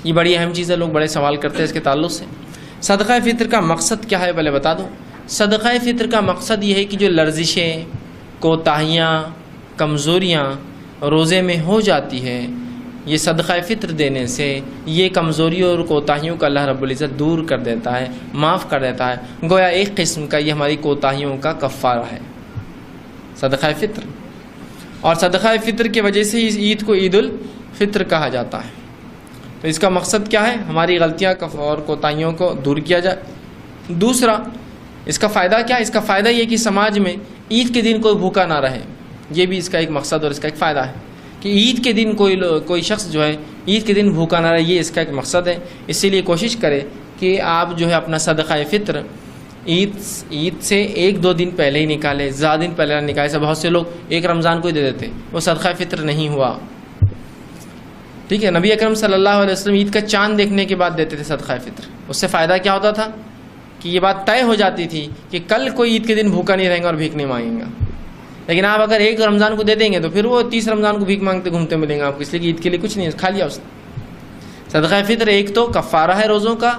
یہ بڑی اہم چیز ہے، لوگ بڑے سوال کرتے ہیں اس کے تعلق سے۔ صدقہ فطر کا مقصد کیا ہے پہلے بتا دوں۔ صدقہ فطر کا مقصد یہ ہے کہ جو لرزشیں، کوتاہیاں، کمزوریاں روزے میں ہو جاتی ہے، یہ صدقہ فطر دینے سے یہ کمزوریوں اور کوتاہیوں کا اللہ رب العزت دور کر دیتا ہے، معاف کر دیتا ہے۔ گویا ایک قسم کا یہ ہماری کوتاہیوں کا کفارہ ہے صدقہ فطر، اور صدقہ فطر کی وجہ سے اس عید کو عید الفطر کہا جاتا ہے۔ تو اس کا مقصد کیا ہے؟ ہماری غلطیاں اور کوتاہیوں کو دور کیا جائے۔ دوسرا، اس کا فائدہ کیا ہے؟ اس کا فائدہ یہ کہ سماج میں عید کے دن کوئی بھوکا نہ رہے، یہ بھی اس کا ایک مقصد اور اس کا ایک فائدہ ہے کہ عید کے دن کوئی شخص جو ہے عید کے دن بھوکا نہ رہے، یہ اس کا ایک مقصد ہے۔ اسی لیے کوشش کرے کہ آپ جو ہے اپنا صدقہ فطر عید سے 1-2 دن پہلے ہی نکالے، زیادہ دن پہلے نہ نکالے۔ سے بہت سے لوگ ایک رمضان کو ہی دے دیتے، وہ صدقہ فطر نہیں ہوا، ٹھیک ہے۔ نبی اکرم صلی اللہ علیہ وسلم عید کا چاند دیکھنے کے بعد دیتے تھے صدقہ فطر۔ اس سے فائدہ کیا ہوتا تھا کہ یہ بات طے ہو جاتی تھی کہ کل کوئی عید کے دن بھوکا نہیں رہے گا اور بھیک نہیں مانگے گا۔ لیکن آپ اگر 1 رمضان کو دے دیں گے تو پھر وہ 30 رمضان کو بھیک مانگتے گھومتے ملیں گے آپ کو، اس لیے کہ عید کے لیے کچھ نہیں کھا لیا اس نے۔ صدقہ فطر ایک تو کفارہ ہے روزوں کا،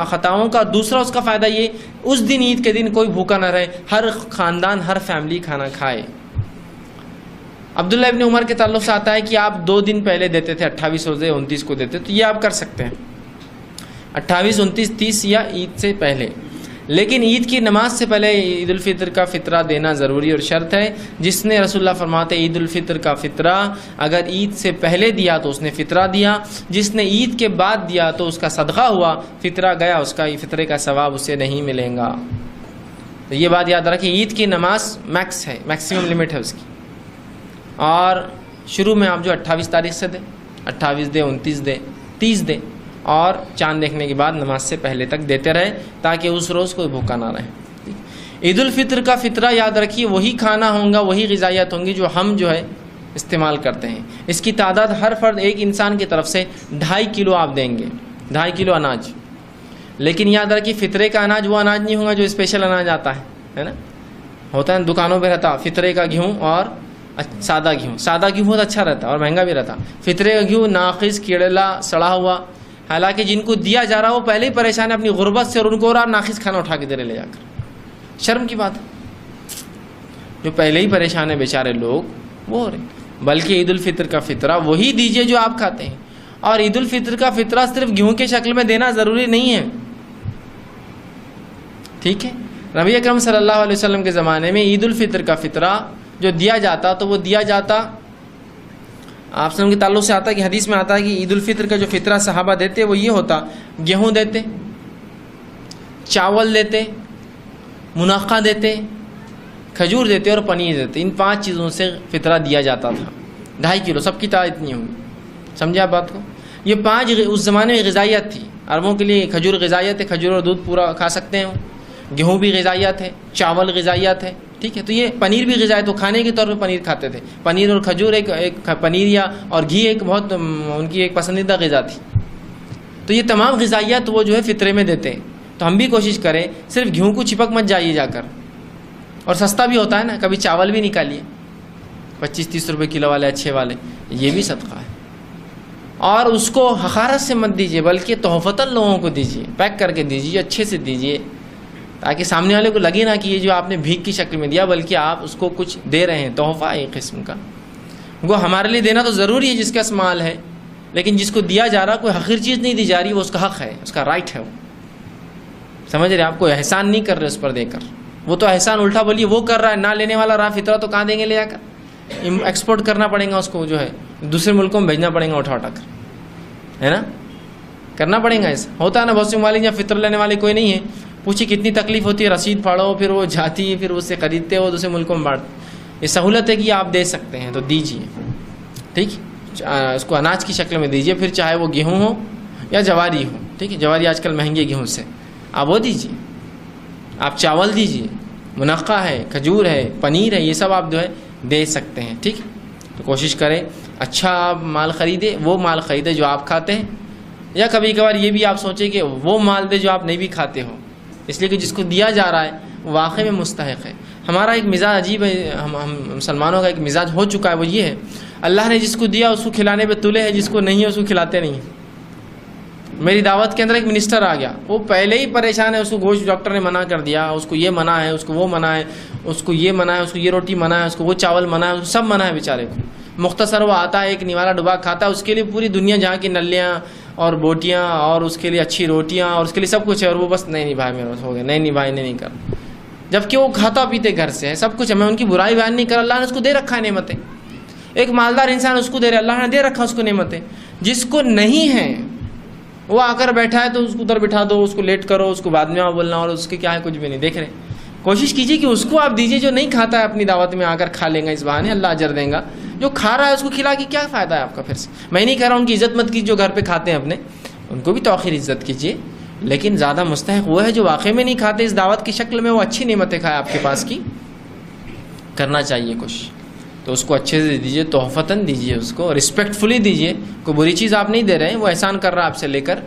خطاؤں کا، دوسرا اس کا فائدہ یہ اس دن عید کے دن کوئی بھوکا نہ رہے، ہر خاندان ہر فیملی کھانا کھائے۔ عبداللہ ابن عمر کے تعلق سے آتا ہے کہ آپ 2 دن پہلے دیتے تھے، 28 روزے 29 کو دیتے، تو یہ آپ کر سکتے ہیں 28 29 30 یا عید سے پہلے۔ لیکن عید کی نماز سے پہلے عید الفطر کا فطرہ دینا ضروری اور شرط ہے۔ جس نے رسول اللہ فرماتے عید الفطر کا فطرہ اگر عید سے پہلے دیا تو اس نے فطرہ دیا، جس نے عید کے بعد دیا تو اس کا صدقہ ہوا، فطرہ گیا، اس کا فطرے کا ثواب اسے نہیں ملے گا۔ تو یہ بات یاد رکھیں، عید کی نماز میکس ہے، میکسیمم لمٹ ہے اس کی، اور شروع میں آپ جو 28 تاریخ سے دیں، 28 دیں، 29 دیں، 30 دیں، اور چاند دیکھنے کے بعد نماز سے پہلے تک دیتے رہے تاکہ اس روز کوئی بھوکا نہ رہے۔ عید الفطر کا فطرہ یاد رکھیے وہی کھانا ہوگا، وہی غذائیت ہوں گی جو ہم جو ہے استعمال کرتے ہیں۔ اس کی تعداد ہر فرد ایک انسان کی طرف سے 2.5 کلو آپ دیں گے، 2.5 کلو اناج۔ لیکن یاد رکھیے فطرے کا اناج وہ اناج نہیں ہوگا جو اسپیشل اناج آتا ہے نا، ہوتا ہے دکانوں پہ رہتا فطرے کا گیہوں اور سادہ گیہوں۔ سادہ گیہوں بہت اچھا رہتا اور مہنگا بھی رہتا، فطرے کا گیہوں ناقص، کیڑلا، سڑا ہوا۔ حالانکہ جن کو دیا جا رہا وہ پہلے ہی پریشان ہے اپنی غربت سے، اور ان کو اور ناقص کھانا اٹھا کے دے رہے لے جا کر، شرم کی بات ہے۔ جو پہلے ہی پریشان ہیں بیچارے لوگ وہ ہو رہے۔ بلکہ عید الفطر کا فطرہ وہی دیجئے جو آپ کھاتے ہیں، اور عید الفطر کا فطرہ صرف گیہوں کے شکل میں دینا ضروری نہیں ہے، ٹھیک ہے۔ نبی اکرم صلی اللہ علیہ وسلم کے زمانے میں عید الفطر کا فطرہ جو دیا جاتا تو وہ دیا جاتا، آپ وسلم کے تعلق سے آتا ہے کہ حدیث میں آتا ہے کہ عید الفطر کا جو فطرہ صحابہ دیتے وہ یہ ہوتا، گیہوں دیتے، چاول دیتے، منقع دیتے، کھجور دیتے اور پنیر دیتے۔ ان 5 چیزوں سے فطرہ دیا جاتا تھا۔ 2.5 کلو، سب کی تعداد اتنی ہوگی، سمجھے آپ بات کو؟ یہ 5 اس زمانے میں غذائیت تھی۔ عربوں کے لیے کھجور غذائیت ہے، کھجور اور دودھ پورا کھا سکتے ہیں، گیہوں بھی غذائیت ہے، چاول غذائیت ہے، ٹھیک ہے۔ تو یہ پنیر بھی غذائیت، وہ کھانے کے طور پہ پنیر کھاتے تھے۔ پنیر اور کھجور ایک پنیر یا اور گھی ایک بہت ان کی ایک پسندیدہ غذا تھی۔ تو یہ تمام غذائیت وہ جو ہے فطرے میں دیتے ہیں۔ تو ہم بھی کوشش کریں صرف گیہوں کو چپک مت جائیے جا کر، اور سستا بھی ہوتا ہے نا، کبھی چاول بھی نکالیے 25-30 روپے کلو والے اچھے والے، یہ بھی صدقہ ہے۔ اور اس کو حقارت سے مت دیجیے، بلکہ تحفتاً لوگوں کو دیجیے، پیک کر کے دیجیے، اچھے سے دیجیے، تاکہ سامنے والے کو لگے نہ کہ یہ جو آپ نے بھیک کی شکل میں دیا، بلکہ آپ اس کو کچھ دے رہے ہیں، تحفہ ہے ایک قسم کا۔ وہ ہمارے لیے دینا تو ضروری ہے جس کا مال ہے، لیکن جس کو دیا جا رہا کوئی حقیر چیز نہیں دی جا رہی، وہ اس کا حق ہے، اس کا رائٹ ہے، وہ سمجھ رہے؟ آپ کو احسان نہیں کر رہے اس پر دے کر، وہ تو احسان الٹا بولیے وہ کر رہا ہے، نہ لینے والا رہا فطرہ تو کہاں دیں گے لے جا کر؟ ایکسپورٹ کرنا پڑے گا اس کو، جو ہے دوسرے ملکوں میں بھیجنا پڑے گا اٹھا اٹھا کر، ہے نا، کرنا پڑے گا۔ ایسا ہوتا ہے نا، بہت سے ممالک جہاں فطر لینے والے کوئی نہیں ہے، پوچھیے کتنی تکلیف ہوتی ہے، رسید پھاڑو، پھر وہ جاتی ہے، پھر اس سے خریدتے ہو دوسرے ملکوں میں بانٹتے۔ یہ سہولت ہے کہ آپ دے سکتے ہیں تو دیجیے، ٹھیک، اس کو اناج کی شکل میں دیجیے، پھر چاہے وہ گیہوں ہو یا جواری ہو، ٹھیک ہے، جواری آج کل مہنگی ہے گیہوں سے، آپ وہ دیجیے، آپ چاول دیجیے، منقع ہے، کھجور ہے، پنیر ہے، یہ سب آپ جو ہے دے سکتے ہیں، ٹھیک۔ تو کوشش کریں اچھا آپ مال خریدے، وہ مال خریدے جو آپ کھاتے ہیں، یا کبھی کبھار یہ بھی آپ سوچیں کہ وہ مال دے جو آپ نہیں بھی کھاتے ہو، اس لیے کہ جس کو دیا جا رہا ہے وہ واقعی میں مستحق ہے۔ ہمارا ایک مزاج عجیب ہے، ہم مسلمانوں کا ایک مزاج ہو چکا ہے، وہ یہ ہے اللہ نے جس کو دیا اس کو کھلانے پہ تلے ہے، جس کو نہیں ہے اس کو کھلاتے نہیں ہیں، میری دعوت کے اندر ایک منسٹر آ گیا, وہ پہلے ہی پریشان ہے, اس کو گوشت ڈاکٹر نے منع کر دیا, اس کو یہ منع ہے, اس کو وہ منع ہے, اس کو یہ منع ہے, اس کو یہ روٹی منع ہے, اس کو وہ چاول منع ہے, اس کو سب منع ہے بیچارے کو. مختصر وہ آتا ہے ایک نوالا ڈبا کھاتا ہے, اس کے لیے پوری دنیا جہاں کی نلیاں اور بوٹیاں اور اس کے لیے اچھی روٹیاں اور اس کے لیے سب کچھ ہے, اور وہ بس نہیں بھائی میرے پاس ہو گیا, نہیں بھائی نہیں کر. جبکہ وہ کھاتا پیتے گھر سے ہے, سب کچھ ہے, میں ان کی برائی بیان نہیں کر, اللہ نے اس کو دے رکھا ہے نعمتیں. ایک مالدار انسان اس کو دے رہا ہے, اللہ نے دے رکھا اس کو نعمتیں. جس کو نہیں ہے وہ آ کر بیٹھا ہے تو اس کو ادھر بٹھا دو, اس کو لیٹ کرو, اس کو بعد میں بولنا, اور اس کے کیا ہے کچھ بھی نہیں دیکھ رہے. کوشش کیجیے کہ اس کو آپ دیجیے جو نہیں کھاتا ہے, اپنی دعوت میں آ کر کھا لیں گا, اس بہانے اللہ اجر دیں گا. جو کھا رہا ہے اس کو کھلا کے کیا فائدہ ہے آپ کا. پھر سے میں نہیں کہہ رہا ان کی عزت مت کیجیے جو گھر پہ کھاتے ہیں اپنے, ان کو بھی توقیر عزت کیجیے, لیکن زیادہ مستحق وہ ہے جو واقعی میں نہیں کھاتے, اس دعوت کی شکل میں وہ اچھی نعمتیں کھائے آپ کے پاس کی. کرنا چاہیے کچھ تو اس کو اچھے سے دیجیے, تحفتاً دیجیے, اس کو رسپیکٹفلی دیجیے. کوئی بری چیز آپ نہیں دے رہے ہیں, وہ احسان کر رہا ہے آپ سے لے کر,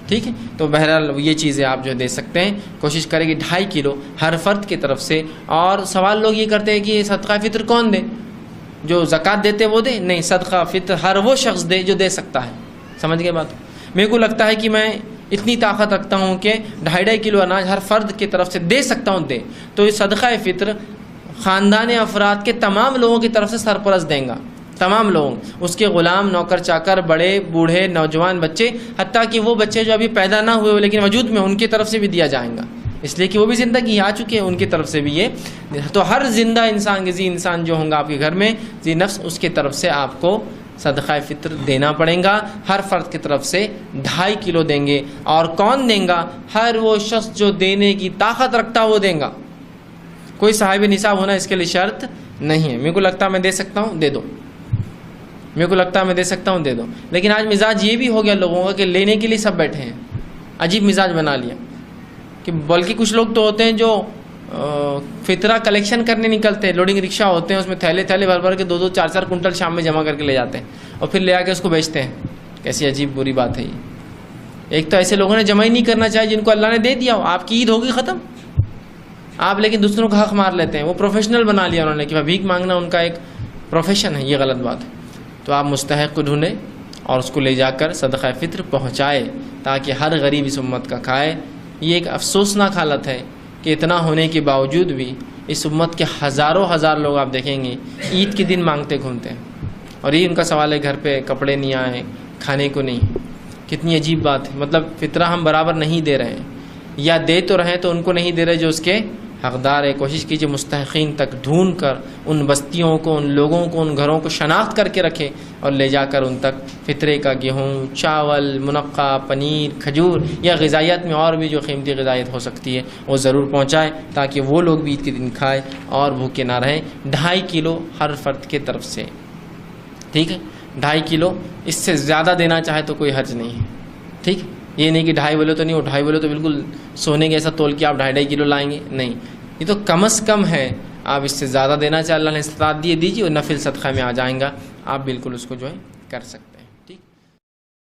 ٹھیک ہے. تو بہرحال یہ چیزیں آپ جو دے سکتے ہیں. کوشش کریں کہ 2.5 کلو ہر فرد کی طرف سے. اور سوال لوگ یہ کرتے ہیں کہ صدقہ فطر کون دے, جو زکوٰۃ دیتے وہ دے؟ نہیں, صدقہ فطر ہر وہ شخص دے جو دے سکتا ہے. سمجھ گئے بات؟ میرے کو لگتا ہے کہ میں اتنی طاقت رکھتا ہوں کہ 2.5 کلو اناج ہر فرد کی طرف سے دے سکتا ہوں, دے تو یہ صدقہ فطر خاندان افراد کے تمام لوگوں کی طرف سے سرپرست دیں گا. تمام لوگ, اس کے غلام, نوکر چاکر, بڑے بوڑھے, نوجوان, بچے, حتیٰ کہ وہ بچے جو ابھی پیدا نہ ہوئے لیکن وجود میں, ان کی طرف سے بھی دیا جائے گا, اس لیے کہ وہ بھی زندگی آ چکے ہیں, ان کی طرف سے بھی یہ. تو ہر زندہ انسان, ذی انسان جو ہوں گا آپ کے گھر میں, ذی نفس, اس کی طرف سے آپ کو صدقہ فطر دینا پڑے گا. ہر فرد کی طرف سے 2.5 کلو دیں گے. اور کون دیں گا؟ ہر وہ شخص جو دینے کی طاقت رکھتا وہ دیں گا. کوئی صاحب نصاب ہونا اس کے لیے شرط نہیں ہے. میرے کو لگتا ہے میں دے سکتا ہوں, دے دو. میرے کو لگتا ہے میں دے سکتا ہوں, دے دو. لیکن آج مزاج یہ بھی ہو گیا لوگوں کا کہ لینے کے لیے سب بیٹھے ہیں. عجیب مزاج بنا لیا کہ بلکہ کچھ لوگ تو ہوتے ہیں جو فطرہ کلیکشن کرنے نکلتے ہیں, لوڈنگ رکشہ ہوتے ہیں, اس میں تھیلے بھر کے 2-2, 4-4 کنٹل شام میں جمع کر کے لے جاتے ہیں اور پھر لے آ کے اس کو بیچتے ہیں. کیسی عجیب بری بات ہے یہ. ایک تو ایسے لوگوں نے جمع ہی نہیں کرنا چاہیے جن کو اللہ نے دے دیا ہو. آپ کی عید ہوگی ختم, آپ لیکن دوسروں کا حق مار لیتے ہیں. وہ پروفیشنل بنا لیا انہوں نے کہ بھیک مانگنا ان کا ایک پروفیشن ہے. یہ غلط بات ہے. تو آپ مستحق کو ڈھونڈیں اور اس کو لے جا کر صدقہ فطر پہنچائے تاکہ ہر غریب اس امت کا کھائے. یہ ایک افسوسناک حالت ہے کہ اتنا ہونے کے باوجود بھی اس امت کے ہزار لوگ آپ دیکھیں گے عید کے دن مانگتے گھومتے ہیں, اور یہ ان کا سوال ہے گھر پہ کپڑے نہیں آئے, کھانے کو نہیں. کتنی عجیب بات ہے. مطلب فطرہ ہم برابر نہیں دے رہے ہیں, یا دے تو رہے تو ان کو نہیں دے رہے جو اس کے حقدار ہے. کوشش کیجیے مستحقین تک ڈھونڈ کر ان بستیوں کو, ان لوگوں کو, ان گھروں کو شناخت کر کے رکھے اور لے جا کر ان تک فطرے کا گیہوں, چاول, منقع, پنیر, کھجور یا غذائیت میں اور بھی جو قیمتی غذائیت ہو سکتی ہے وہ ضرور پہنچائے تاکہ وہ لوگ بھی عید کے دن کھائے اور بھوکے نہ رہیں. 2.5 کلو ہر فرد کے طرف سے, ٹھیک ہے. 2.5 کلو, اس سے زیادہ دینا چاہے تو کوئی حرج نہیں ہے, ٹھیک. یہ نہیں کہ 2.5 بولے تو نہیں, وہ 2.5 بولے تو بالکل سونے کے ایسا تول کے آپ 2.5 کلو لائیں گے, نہیں. یہ تو کم از کم ہے. آپ اس سے زیادہ دینا چاہے اللہ نے استطاعت دیجیے, اور نفل صدقہ میں آ جائیں گا, آپ بالکل اس کو جو ہے کر سکتے ہیں.